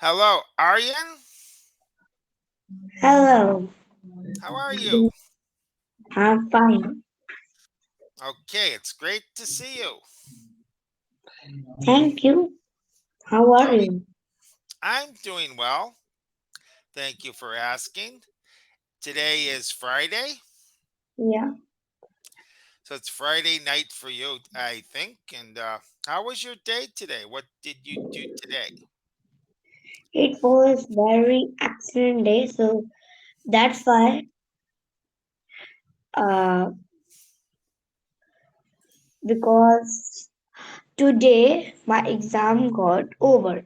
Hello, Aryan. Hello, How are you? I'm fine. Okay, it's great to see you. Thank you. How So, are you? I'm doing well. Thank you for asking. Today is Friday, Yeah, so it's Friday night for you, I think. And how was your day today? What did you do today? it was very excellent day, so that's why uh because today my exam got over.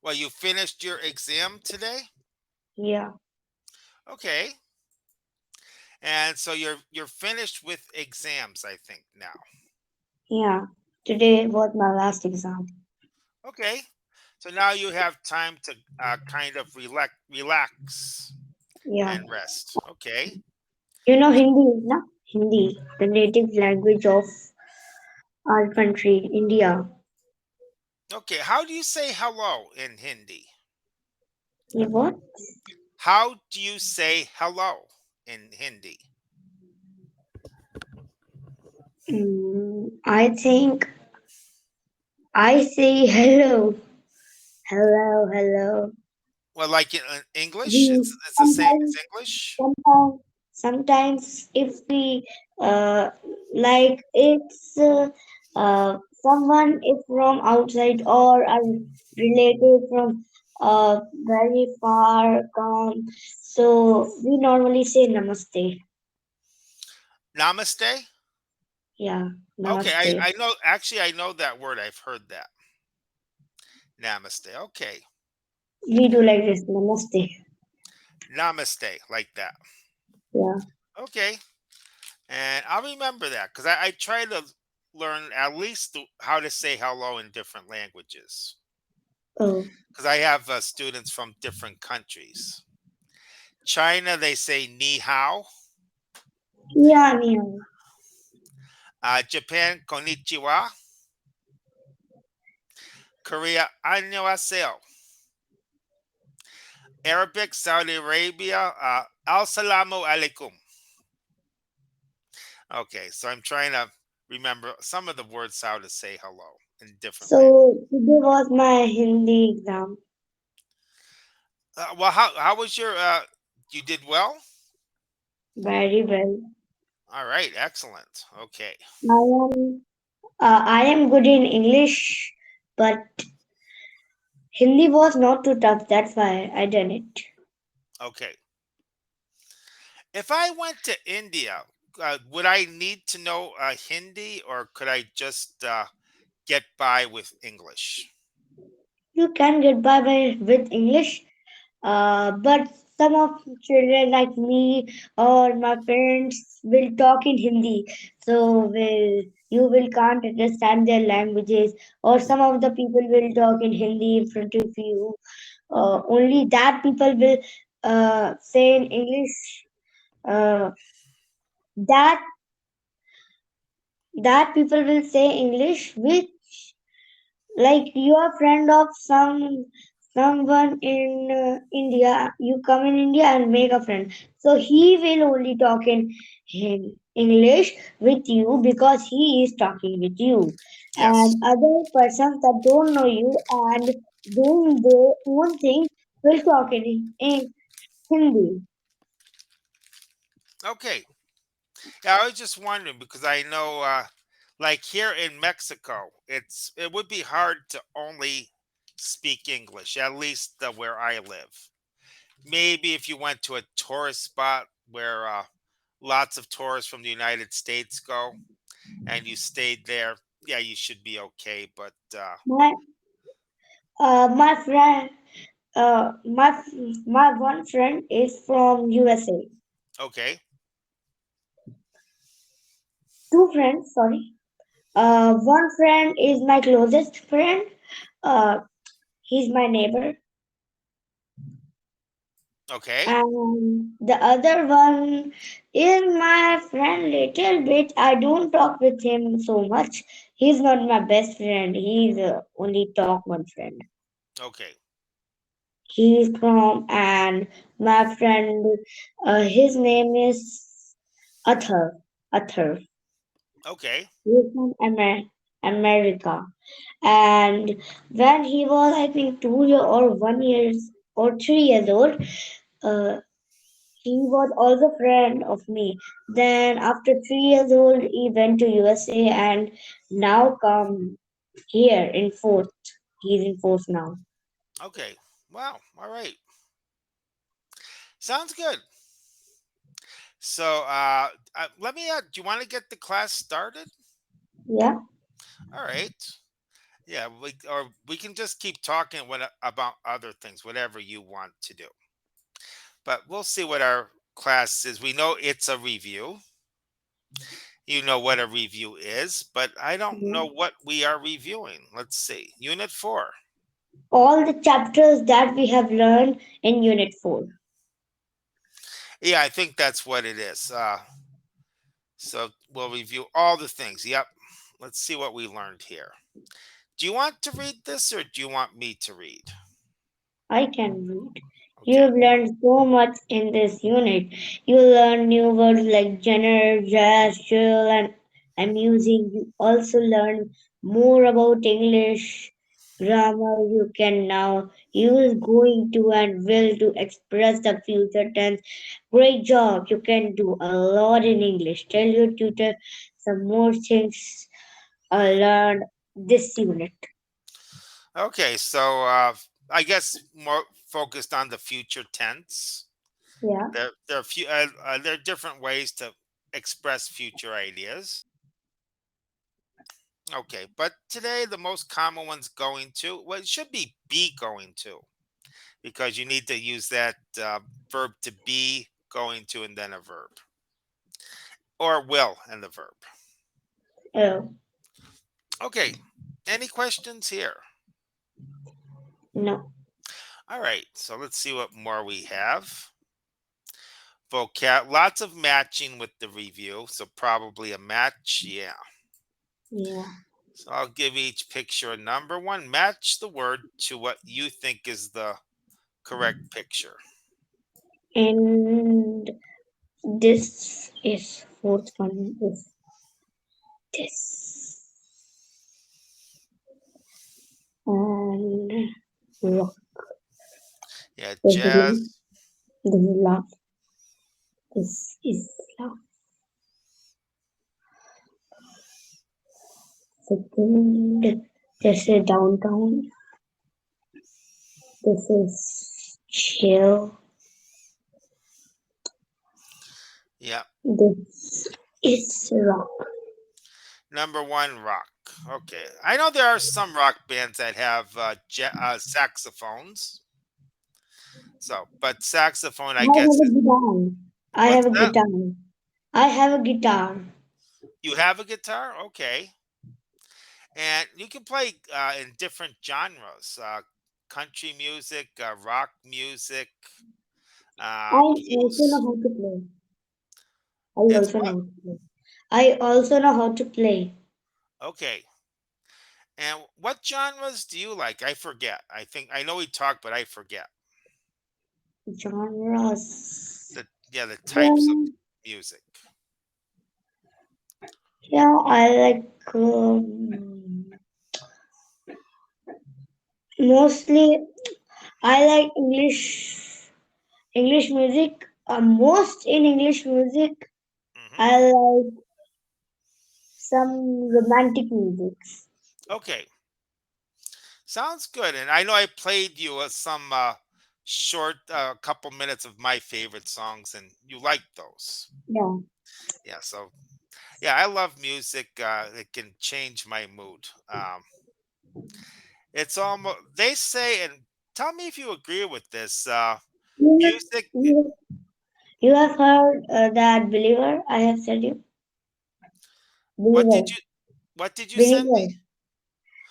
Well, you finished your exam today. Yeah, Okay, and so you're finished with exams, I think now. yeah. Today was my last exam. Okay, so now you have time to kind of relax Yeah. and rest. Okay. You know Hindi, na? Hindi, the native language of our country, India. Okay, how do you say hello in Hindi? You what? How do you say hello in Hindi? I think I say hello, hello. Well, like in English, We it's the same sometimes, as English. sometimes if we uh, like it's someone is from outside or a relative from very far come, so we normally say namaste. Namaste. Yeah, Okay, namaste. I know. Actually, I know that word. I've heard that. Namaste. Okay, We do like this, namaste. namaste, like that. Yeah. Okay, and I'll remember that because I try to learn at least how to say hello in different languages Oh. because I have students from different countries. China, they say ni hao. Yeah, yeah. Japan, konnichiwa. Korea, annyeonghaseyo. Arabic, Saudi Arabia, al salamu alaikum. Okay, so I'm trying to remember some of the words how to say hello in different languages. So today was my Hindi exam. Well, how was your? You did well. Very well. All right, excellent. Okay, I am good in English, but Hindi was not too tough. That's why I done it. okay. If I went to India, would I need to know Hindi, or could I just get by with English? You can get by with English, but some of children like me or my parents will talk in Hindi, so will you will can't understand their languages, or some of the people will talk in Hindi in front of you. Only that people will say in English. That that people will say English, which like you are friend of someone in India. You come in India and make a friend, so he will only talk in English with you because he is talking with you, Yes. and other persons that don't know you and doing their own thing will talk in Hindi. Okay. Yeah, I was just wondering because I know, like here in Mexico, it would be hard to only speak English, at least where I live. Maybe if you went to a tourist spot where lots of tourists from the United States go, and you stayed there, yeah, you should be okay. But My my friend my my one friend is from USA. okay, Two friends, sorry. One friend is my closest friend. Uh, he's my neighbor, okay, and the other one is my friend. Little bit. I don't talk with him so much. He's not my best friend. He's only talk one friend. Okay. He's from, and my friend, his name is Arthur. Arthur. Okay. He's from America. And when he was, I think, 2 year or 1 years or 3 years old, uh, he was also friend of me. Then after 3 years old, he went to USA and now come here in fourth. He's in fourth now. Okay. Wow. All right. Sounds good. So, let me. Do you want to get the class started? Yeah, All right. Yeah. We can just keep talking about other things, whatever you want to do. But we'll see what our class is. We know it's a review. You know what a review is, but I don't yeah. know what we are reviewing. Let's see. Unit 4. All the chapters that we have learned in Unit 4. Yeah, I think that's what it is. So we'll review all the things. Yep. Let's see what we learned here. Do you want to read this or do you want me to read? I can read. You Okay. have learned so much in this unit. You learn new words like genre, jazz, chill, and amusing. You also learn more about English grammar. You can now use going to and will to express the future tense. Great job. You can do a lot in English. Tell your tutor some more things I learned this unit. Okay. So I guess more focused on the future tense. Yeah. There are different ways to express future ideas. Okay, but today the most common one's going to. Well, it should be going to because you need to use that verb to be, going to, and then a verb, or will and the verb. Oh, Okay, any questions here? no. All right, so let's see what more we have. Vocab, lots of matching with the review, so probably a match. Yeah. Yeah. So I'll give each picture a number. One, match the word to what you think is the correct picture. And this is fourth one is this. And rock. Yeah, This is love. jazz. This is love. This is love. Second, this is downtown. This is chill. Yeah. This is rock. Number one, rock. Okay. I know there are some rock bands that have saxophones. So, but saxophone, I I have guess, a guitar. I have what's a that? guitar. I have a guitar. You have a guitar? Okay. And you can play in different genres country music, rock music, I also know blues. how to play. I It's also what? know how to play. I also know how to play. Okay. And what genres do you like? I forget. I think I know we talked, but I forget. Genres. The types of Yeah, music. yeah, I like mostly I like English music. Most in English music, Hmm. I like some romantic music. Okay. Sounds good. And I know I played you some short couple minutes of my favorite songs, and you like those. Yeah, Yeah. So yeah, I love music. It can change my mood. It's almost they say, and tell me if you agree with this. you Music. you, you have heard that Believer? I have said you What Believer, did you What did you send me? Believer.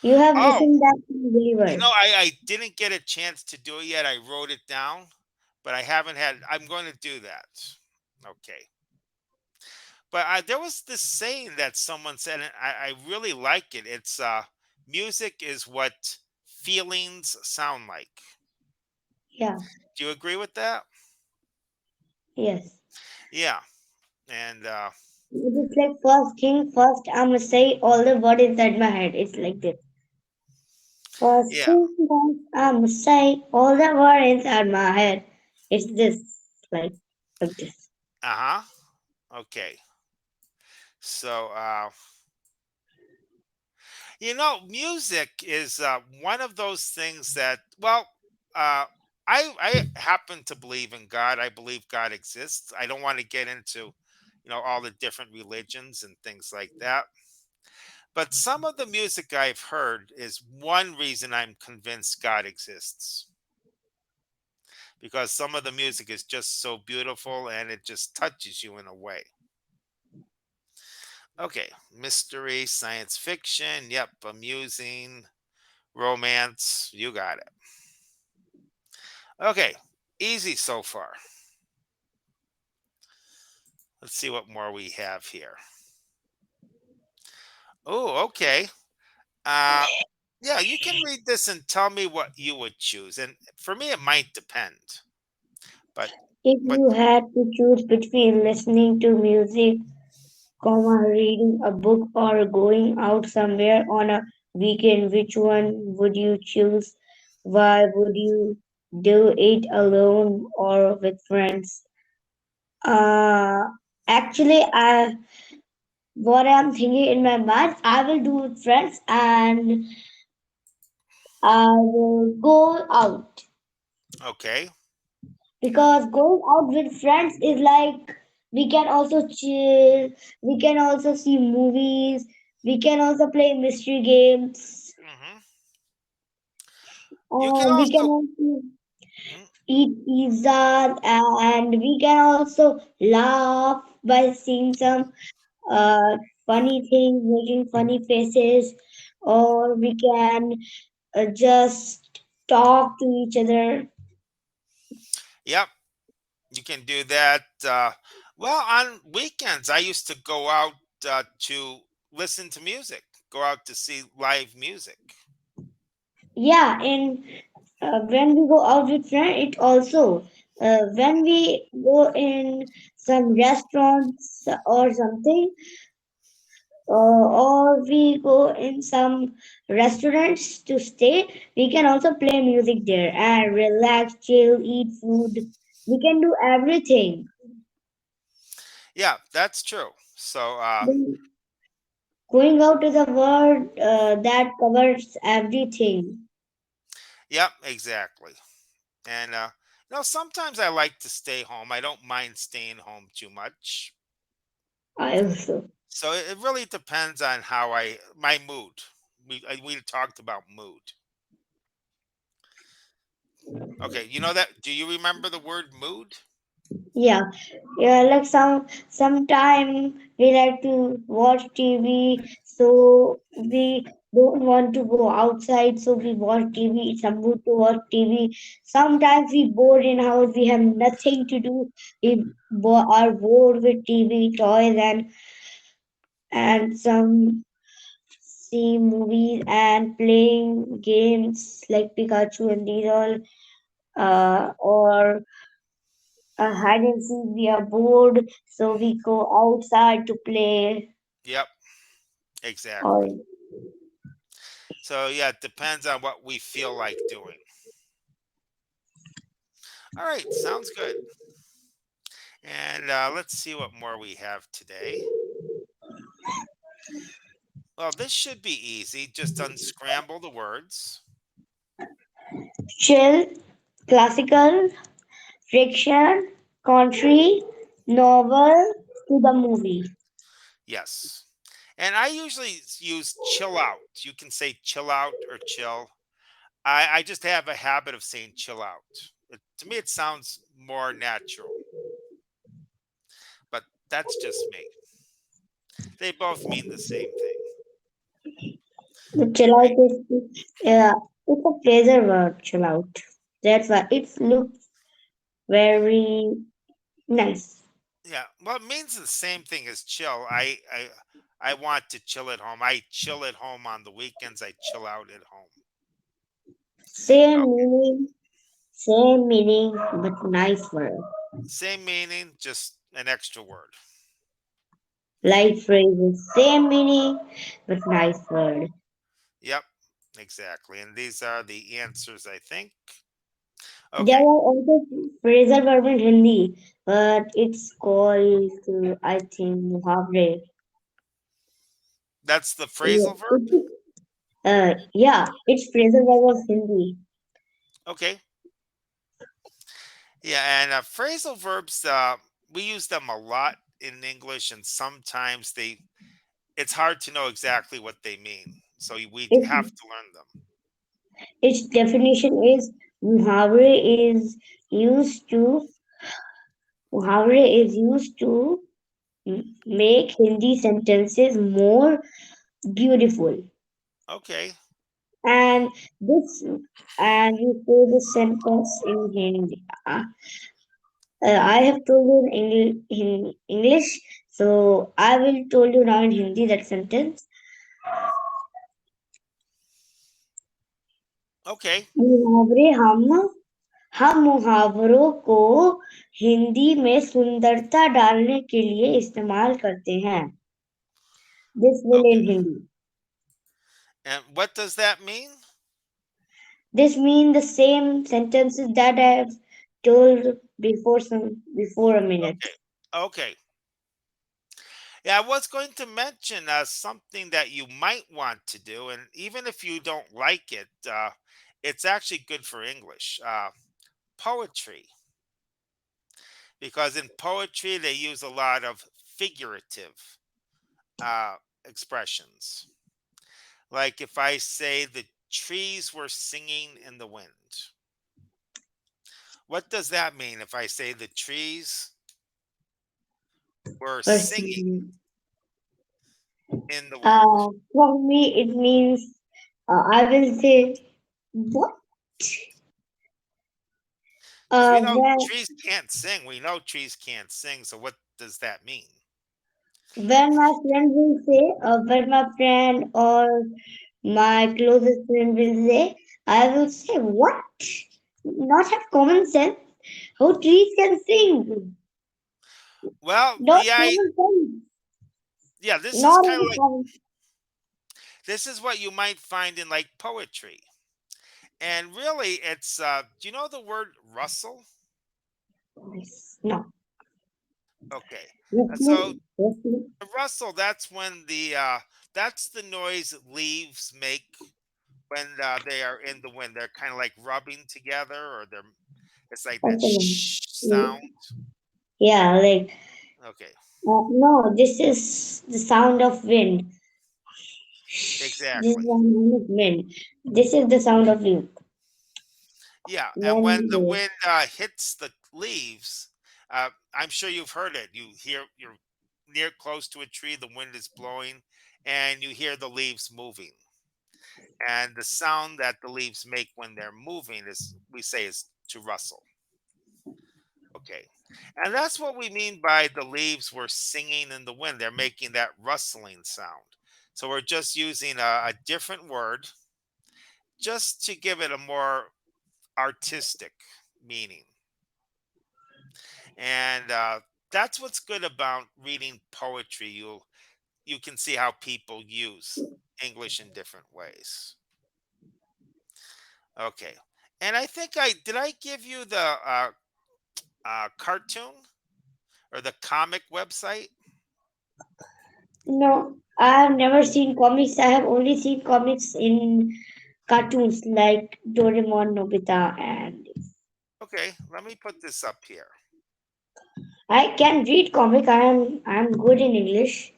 You have Oh, listened that to Believer. I didn't get a chance to do it yet. I wrote it down, but I haven't had. I'm going to do that. Okay. But there was this saying that someone said, and I really like it. It's music is what feelings sound like. Yeah. Do you agree with that? Yes. Yeah. And It is like first thing first, I'm gonna say all the word inside my head. It's like this. First yeah. thing first, I'm gonna say all the word inside my head. It's this, like this. Uh-huh. Okay. So music is one of those things that, well, uh, I happen to believe in God. I believe God exists. I don't want to get into, all the different religions and things like that. But some of the music I've heard is one reason I'm convinced God exists, because some of the music is just so beautiful and it just touches you in a way. Okay, mystery, science fiction, yep, amusing, romance, you got it. Okay, easy so far. Let's see what more we have here. Oh, okay. Uh, yeah, you can read this and tell me what you would choose. And for me, it might depend. But If but you had to choose between listening to music, reading a book, or going out somewhere on a weekend, which one would you choose? Why would you do it alone or with friends? Uh, Actually, what I'm thinking in my mind, I will do with friends and I will go out okay, because going out with friends is like we can also chill, we can also see movies, we can also play mystery games, hmm you can and we can also. also mm, eat pizza, and we can also laugh by seeing some uh, funny things, making funny faces, or we can just talk to each other. Yep, you can do that. Well, on weekends, I used to go out to listen to music, go out to see live music. Yeah, and when we go out with friends, it also when we go in some restaurants or something, or we go in some restaurants to stay, we can also play music there and relax, chill, eat food. We can do everything. Yeah, that's true. So, Going out to the world that covers everything. yep, exactly. And sometimes I like to stay home. I don't mind staying home too much. I also. So it really depends on how my mood. We talked about mood. Okay, you know that. Do you remember the word mood? Yeah, yeah. Like sometime we like to watch TV, so we don't want to go outside, so we watch TV. It's a mood to watch TV. Sometimes we bored in house. We have nothing to do. We are bored with TV, toys, and some see movies and playing games like Pikachu and these all, or hide and seek. We are bored, so we go outside to play. Yep, exactly. Or So yeah, it depends on what we feel like doing. All right, sounds good. And let's see what more we have today. Well, this should be easy. Just unscramble the words. chill, classical, fiction, country, novel to the movie. Yes. And I usually use chill out. You can say chill out or chill. I just have a habit of saying chill out. To me, it sounds more natural, but that's just me. They both mean the same thing, The chill out right? is it's a pleasure word. Chill out. That's why it looks very nice. Yeah. Well, it means the same thing as chill. I want to chill at home. I chill at home on the weekends. I chill out at home. Same Okay. meaning, same meaning, but nice word. Same meaning, just an extra word. Like phrases, same meaning, but nice word. Yep, exactly. And these are the answers, I think. There Okay, are also phrasal verb in Hindi, but it's called, I think, muhavre. that's the Yeah, phrasal verb. yeah, it's phrasal verb of Hindi. Okay. Yeah, and phrasal verbs, we use them a lot in English, and sometimes it's hard to know exactly what they mean. So we Its, have to learn them. its definition is muhavre is used to muhavre is used to make Hindi sentences more beautiful. Okay. And this and we say this sentence in Hindi. I have told you in English, so I will told you now in Hindi that sentence. Okay. मुहावरे हम मुहावरों को हिंदी में सुंदरता डालने के लिए इस्तेमाल करते हैं. This will in Okay. Hindi. And what does that mean? This means the same sentences that I have told before a minute. Okay. Okay. Yeah, I was going to mention something that you might want to do, and even if you don't like it, it's actually good for English. Poetry, because in poetry they use a lot of figurative uh, expressions. Like if I say the trees were singing in the wind, what does that mean if I say the trees were singing Personally. in the wind? For me, it means I will say what? Because we know When trees can't sing. We know trees can't sing. So what does that mean? my friend will say, when my friend or my closest friend will say, I will say, what? Not have common sense? How trees can sing? Well, Not common sense. yeah, this is Not kind of even like common this is what you might find in like poetry. And really it's do you know the word rustle? sense. No. Okay. So Roughly, roughly, the rustle, that's when that's the noise leaves make when they are in the wind. They're kind of like rubbing together, or it's like that something. shh sound. Yeah, like, Okay, no, this is the sound of wind. This is exactly. the sound of wind. This is the sound of wind. Yeah, and when the Wind. wind hits the leaves, I'm sure you've heard it. You're near close to a tree, the wind is blowing, and you hear the leaves moving. And the sound that the leaves make when they're moving is we say is to rustle. Okay. And that's what we mean by the leaves were singing in the wind. They're making that rustling sound. So we're just using a different word just to give it a more artistic meaning. And that's what's good about reading poetry. You can see how people use English in different ways. Okay. And I think I did I give you the cartoon or the comic website? No, I have never seen comics. I have only seen comics in cartoons like Doraemon, Nobita, and Okay, let me put this up here. I can read comic. I'm good in English.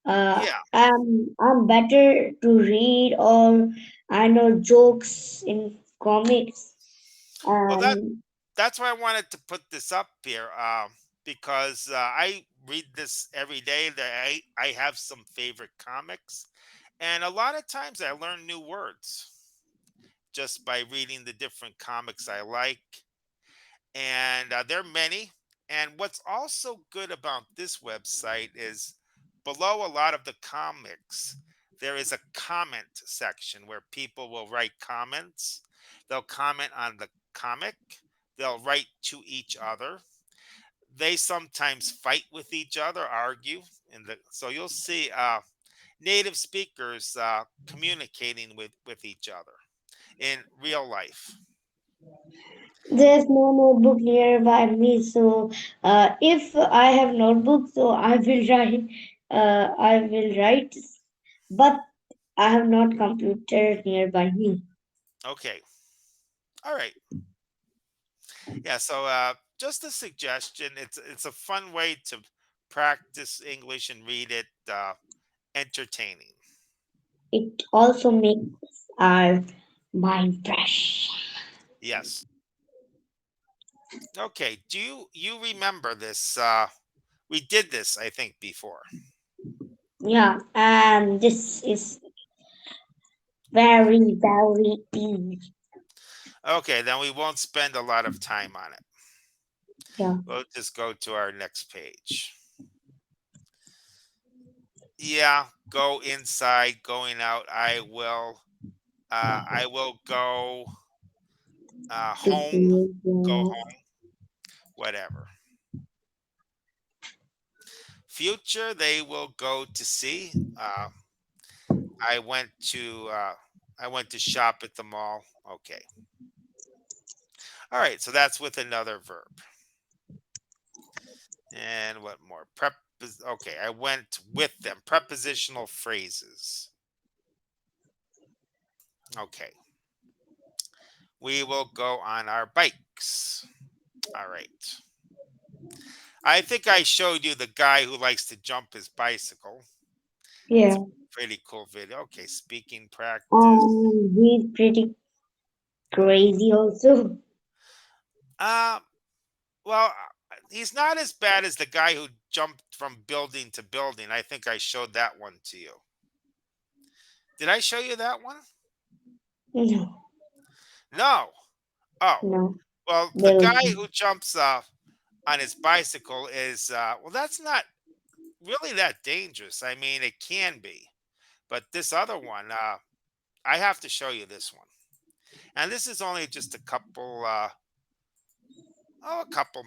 Yeah. I'm better to read or I know jokes in comics. Well, Um, that's why I wanted to put this up here because I read this every day. That I have some favorite comics, and a lot of times I learn new words just by reading the different comics I like. And there are many. And what's also good about this website is below a lot of the comics, there is a comment section where people will write comments. They'll comment on the comic. They'll write to each other. They sometimes fight with each other, argue, so you'll see native speakers communicating with each other in real life. There's no notebook nearby me, so if I have notebook, so I will write. I will write, but I have not computer nearby me. Okay, all right, yeah. So just a suggestion. It's a fun way to practice English and read it entertaining. It also makes our mind fresh. Yes. Okay. Do you remember this? We did this, I think, before. Yeah, and this is very, very easy. Okay, then we won't spend a lot of time on it. Yeah, We'll just go to our next page. Yeah, go inside, going out. I will go to home, see, go yeah, home, whatever. Future, they will go to see. I went to I went to shop at the mall. Okay. All right, so that's with another verb. And what more? Okay, I went with them. Prepositional phrases. Okay. We will go on our bikes. All right. I think I showed you the guy who likes to jump his bicycle. It's yeah. pretty cool video. Okay, speaking practice. He's pretty crazy also. Uh, well, he's not as bad as the guy who jumped from building to building. I think I showed that one to you. Did I show you that one? No, No. Oh, no, well, the guy building. who jumps on his bicycle is well, that's not really that dangerous. I mean, it can be, but this other one, I have to show you this one. And this is only just a couple, a couple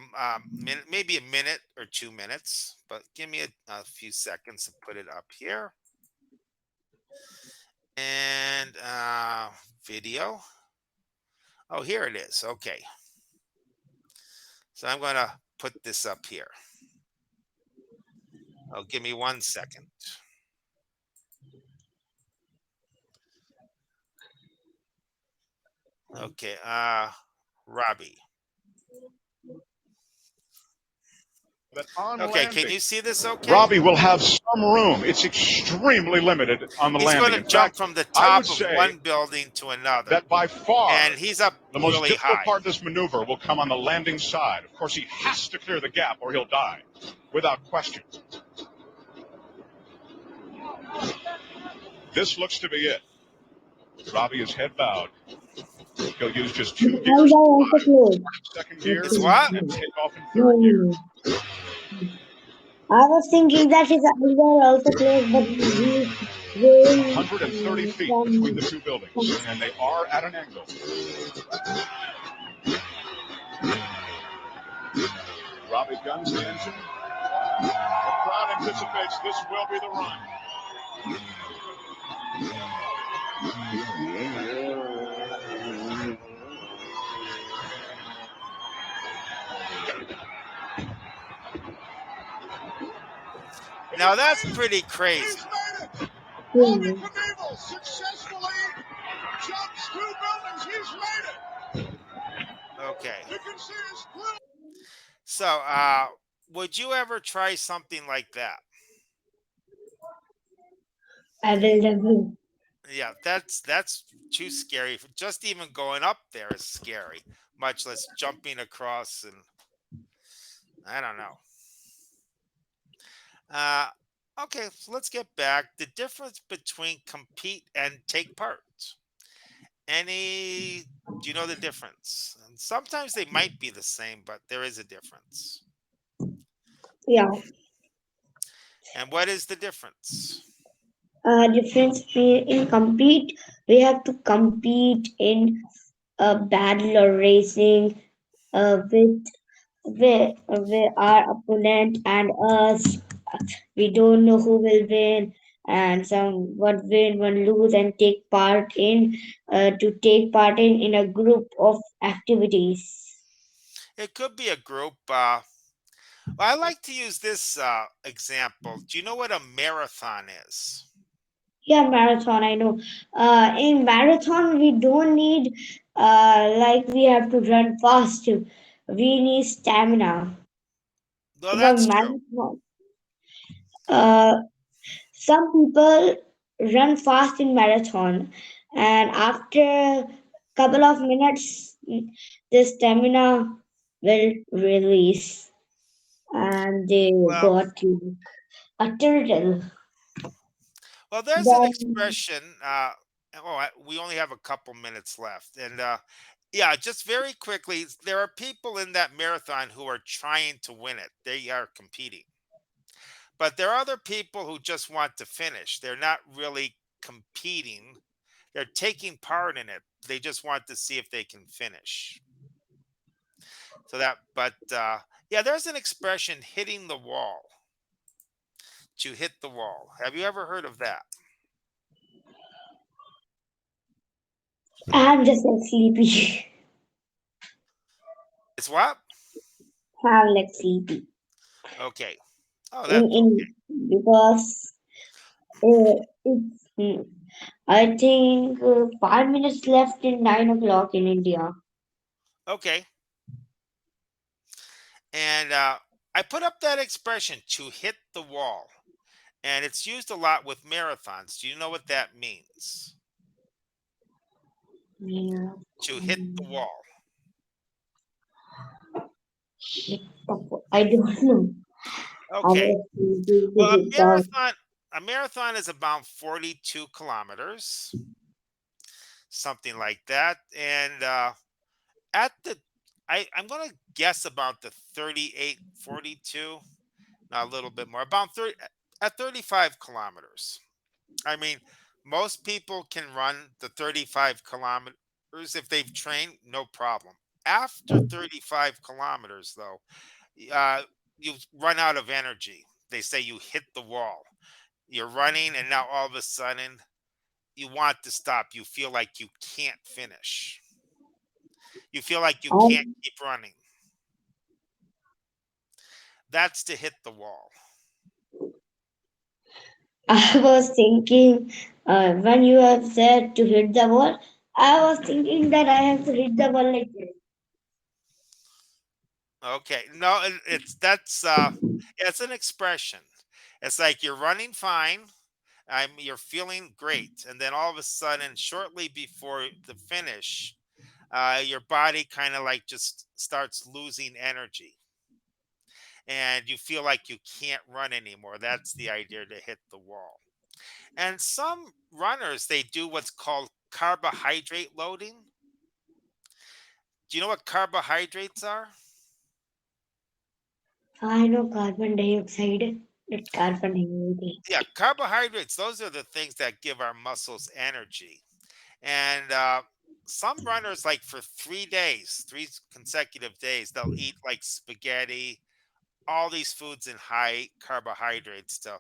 minute, maybe a minute or 2 minutes. But give me a few seconds to put it up here. And video. Oh, here it is. Okay, so I'm gonna put this up here. Oh, give me 1 second. Okay, Robbie. That on Okay, can landing, you see this? Okay. Robbie will have some room. It's extremely limited on the He's going landing. to In jump fact, from the I would top of say one building to another, that by far and he's up the most really difficult high. part of this maneuver will come on the landing side. Of course, he has to clear the gap or he'll die, without question. This looks to be it. Robbie is head bowed. He'll use just The two eyes gears to are also drive. closed. Second gear Is Okay. what? and take off in No, third no, gear. no. I was thinking that his eyes are also closed, but he's going 130 feet between the two from buildings, and they are at an angle. Robbie guns the engine. The crowd anticipates this will be the run. Now that's pretty He's crazy. made it! Robbie him. Knievel successfully jumps two buildings. He's made it! Okay. You can see his thrill. So, would you ever try something like that? I will never. Yeah, that's too scary. Just even going up there is scary, much less jumping across. And I don't know. Uh, okay, so let's get back. The difference between compete and take part. Any, do you know the difference? And sometimes they might be the same, but there is a difference. Yeah. And what is the difference? Difference in compete. We have to compete in. a battle or racing with our opponent and us. We don't know who will win, and some one win, one lose, and take part in a group of activities. It could be a group. Well, I like to use this example. Do you know what a marathon is? Yeah, marathon. I know. In marathon, we don't need like we have to run fast. We need stamina. Well, But that's true. marathon, uh, some people run fast in marathon, and after couple of minutes, the stamina will release, and they Well, got to a turtle. there's an Then expression. We only have a couple minutes left, and yeah, just very quickly, there are people in that marathon who are trying to win it. They are competing, but there are other people who just want to finish. They're not really competing. They're taking part in it. They just want to see if they can finish. So that, but yeah, there's an expression, hitting the wall. To hit the wall. Have you ever heard of that? I'm just like sleepy. It's what? I'm like sleepy Okay. Oh, in that's in okay. because it's I think 5 minutes left in 9 o'clock in India. Okay. And I put up that expression, to hit the wall. And it's used a lot with marathons. Do you know what that means? Yeah. To hit the Mm, wall. I don't know. I Okay. was thinking to Well, hit the a marathon is about 42 kilometers, something like that. And at the I'm going to guess about the 38, 42. A little bit more, about 30, at 35 kilometers. I mean, most people can run the 35 kilometers if they've trained, no problem. After 35 kilometers, though, uh, you run out of energy. They say you hit the wall. You're running, and now all of a sudden, you want to stop. You feel like you can't finish. You feel like you I, can't keep running. That's to hit the wall. I was thinking when you have said to hit the wall, I was thinking that I have to hit the wall like this. Okay. No, it's that's it's an expression. It's like you're running fine. You're feeling great, and then all of a sudden, shortly before the finish, your body kind of like just starts losing energy, and you feel like you can't run anymore. That's the idea, to hit the wall. And some runners, they do what's called carbohydrate loading. Do you know what carbohydrates are? I know carbon dioxide. It's carbon dioxide. Yeah, carbohydrates, those are the things that give our muscles energy. And some runners, like for 3 days, consecutive days, they'll eat like spaghetti, all these foods in high carbohydrates to,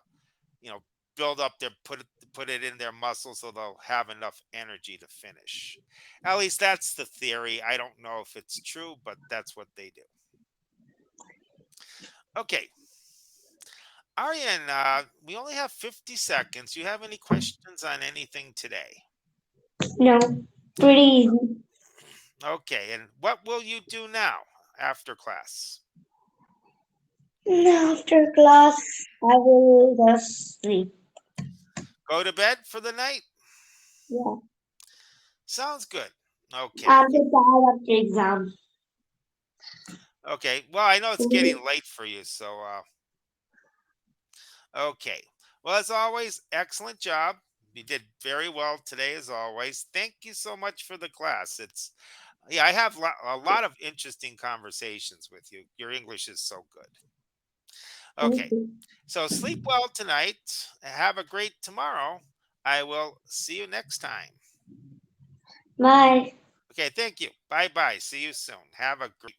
you know, build up put it in their muscles so they'll have enough energy to finish. At least that's the theory. I don't know if it's true, but that's what they do. Okay, Aryan, we only have 50 seconds. You have any questions on anything today? No, pretty easy. Okay, and what will you do now after class? After class, I will just sleep. Go to bed for the night? Yeah, Sounds good. Okay. I'm just tired after exam. Okay. Well, I know it's getting late for you, so okay. Well, as always, excellent job. You did very well today, as always. Thank you so much for the class. It's yeah, I have a lot of interesting conversations with you. Your English is so good. Thank Okay. you. So sleep well tonight. Have a great tomorrow. I will see you next time. Bye. Okay, thank you. Bye bye. See you soon. Have a great